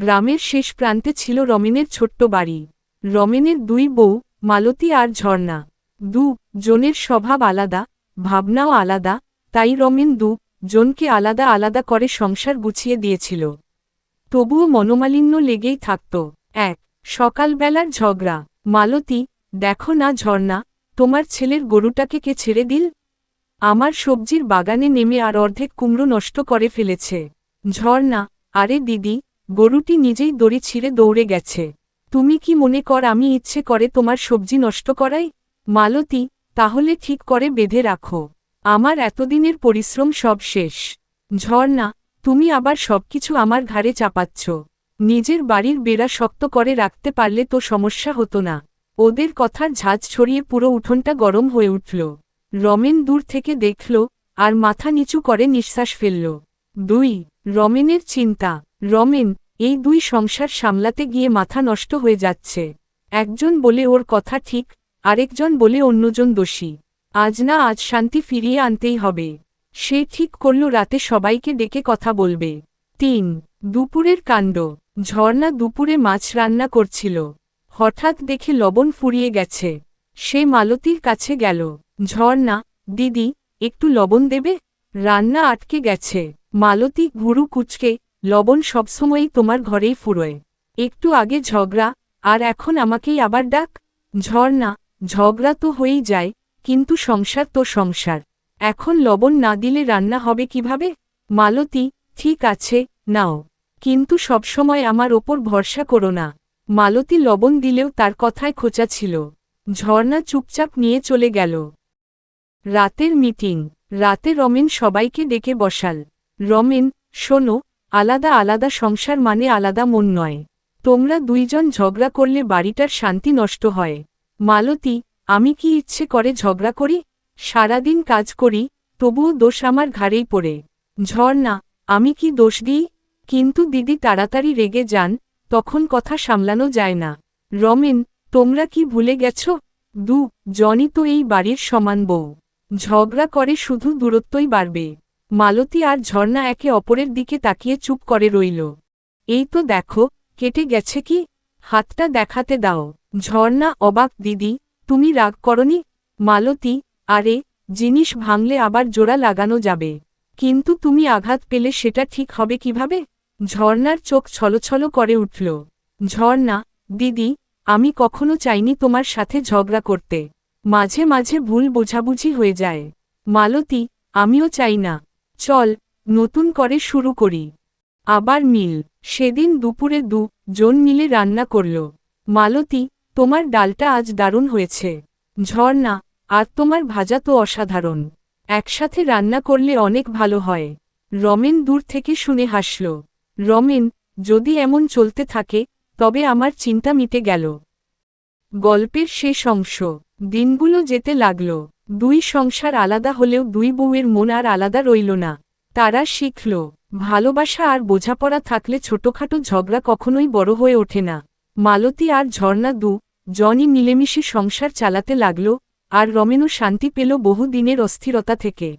গ্রামের শেষ প্রান্তে ছিল রমেনের ছোট্ট বাড়ি। রমেনের দুই বউ, মালতী আর ঝর্ণা। জনের স্বভাব আলাদা, ভাবনাও আলাদা, তাই রমেন জনকে আলাদা আলাদা করে সংসার গুছিয়ে দিয়েছিল। তবুও মনোমালিন্য লেগেই থাকত। সকালবেলার ঝগড়া। মালতী, দেখো না ঝর্ণা, তোমার ছেলের গরুটাকে কে ছেড়ে দিল? আমার সবজির বাগানে নেমে আর অর্ধেক কুমড়ো নষ্ট করে ফেলেছে। ঝর্ণা, আরে দিদি, গরুটি নিজেই দড়ি ছিঁড়ে দৌড়ে গেছে। তুমি কি মনে কর আমি ইচ্ছে করে তোমার সবজি নষ্ট করাই? মালতী, তাহলে ঠিক করে বেঁধে রাখো, আমার এতদিনের পরিশ্রম সব শেষ। ঝর্ণা, তুমি আবার সবকিছু আমার ঘাড়ে চাপাচ্ছ। নিজের বাড়ির বেড়া শক্ত করে রাখতে পারলে তো সমস্যা হতো না। ওদের কথার ঝাঁজ ছড়িয়ে পুরো উঠোনটা গরম হয়ে উঠল। রমেন দূর থেকে দেখল, আর মাথা নিচু করে নিঃশ্বাস ফেলল। রমেনের চিন্তা। রমেন, এই দুই সংসার সামলাতে গিয়ে মাথা নষ্ট হয়ে যাচ্ছে। একজন বলে ওর কথা ঠিক, আরেকজন বলে অন্যজন দোষী। আজ না আজ শান্তি ফিরিয়ে আনতেই হবে। সে ঠিক করল রাতে সবাইকে ডেকে কথা বলবে। দুপুরের কাণ্ড। ঝর্ণা দুপুরে মাছ রান্না করছিল। হঠাৎ দেখে লবণ ফুরিয়ে গেছে। সে মালতীর কাছে গেল। ঝর্ণা, দিদি, একটু লবণ দেবে? রান্না আটকে গেছে। মালতী ভুরু কুচকে, লবণ সবসময়ই তোমার ঘরেই ফুরোয়। একটু আগে ঝগড়া, আর এখন আমাকেই আবার ডাক? ঝর্ণা, ঝগড়া তো হয়েই যায়, কিন্তু সংসার তো সংসার। এখন লবণ না দিলে রান্না হবে কিভাবে? মালতী, ঠিক আছে, নাও, কিন্তু সবসময় আমার ওপর ভরসা করো না। মালতী লবণ দিলেও তার কথায় খোঁচা ছিল। ঝর্ণা চুপচাপ নিয়ে চলে গেল। রাতের মিটিং। রাতে রমেন সবাইকে ডেকে বসাল। রমেন, শোনো, আলাদা আলাদা সংসার মানে আলাদা মন নয়। তোমরা দুইজন ঝগড়া করলে বাড়িটার শান্তি নষ্ট হয়। মালতী, আমি কি ইচ্ছে করে ঝগড়া করি? সারাদিন কাজ করি, তবুও দোষ আমার ঘাড়েই পড়ে। ঝর্ণা, আমি কি দোষ দিই? কিন্তু দিদি তাড়াতাড়ি রেগে যান, তখন কথা সামলানো যায় না। রমেন, তোমরা কি ভুলে গেছ? জনই তো এই বাড়ির সমান বউ। ঝগড়া করে শুধু দূরত্বই বাড়বে। মালতী আর ঝর্ণা একে অপরের দিকে তাকিয়ে চুপ করে রইল। এই তো দেখো, কেটে গেছে কি? হাতটা দেখাতে দাও। ঝর্ণা অবাক, দিদি, তুমি রাগ করনি? মালতী, আরে, জিনিস ভাঙলে আবার জোড়া লাগানো যাবে, কিন্তু তুমি আঘাত পেলে সেটা ঠিক হবে কিভাবে? ঝর্ণার চোখ ছলছল করে উঠল। ঝর্ণা, দিদি, আমি কখনো চাইনি তোমার সাথে ঝগড়া করতে। মাঝে মাঝে ভুল বোঝাবুঝি হয়ে যায়। মালতী, আমিও চাই না। চল, নতুন করে শুরু করি। আবার মিল। সেদিন দুপুরে জন মিলে রান্না করল। মালতী, তোমার ডালটা আজ দারুণ হয়েছে। ঝর্ণা, আর তোমার ভাজা তো অসাধারণ। একসাথে রান্না করলে অনেক ভালো হয়। রমেন দূর থেকে শুনে হাসল। রমেন, যদি এমন চলতে থাকে, তবে আমার চিন্তা মিটে গেল। গল্পের শেষ অংশ। দিনগুলো যেতে লাগল। দুই সংসার আলাদা হলেও দুই বউয়ের মন আর আলাদা রইল না। তারা শিখল, ভালোবাসা আর বোঝাপড়া থাকলে ছোটখাটো ঝগড়া কখনোই বড় হয়ে ওঠে না। মালতী আর ঝর্ণা জনই মিলেমিশে সংসার চালাতে লাগল, আর রমেনও শান্তি পেল বহু দিনের অস্থিরতা থেকে।